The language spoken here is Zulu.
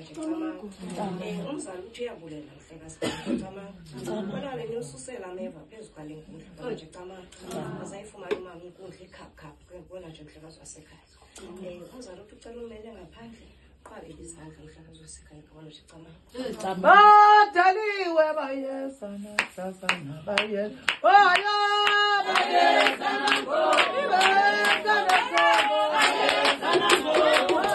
nje camanga umzali uthi uyabulela mhlekazi camanga bona le ususela ameva phezu kwale nkundla nje camanga azayifumana imama inkundla ikhapkhapha kwebona nje mhlekazi wasekhaya umzali uthi ucela umele ngaphandle qale izandla mhlekazi wasekhaya kwabona nje camanga badaliwe bayesana sasana bayes oya bayesana ngo bayesana ngo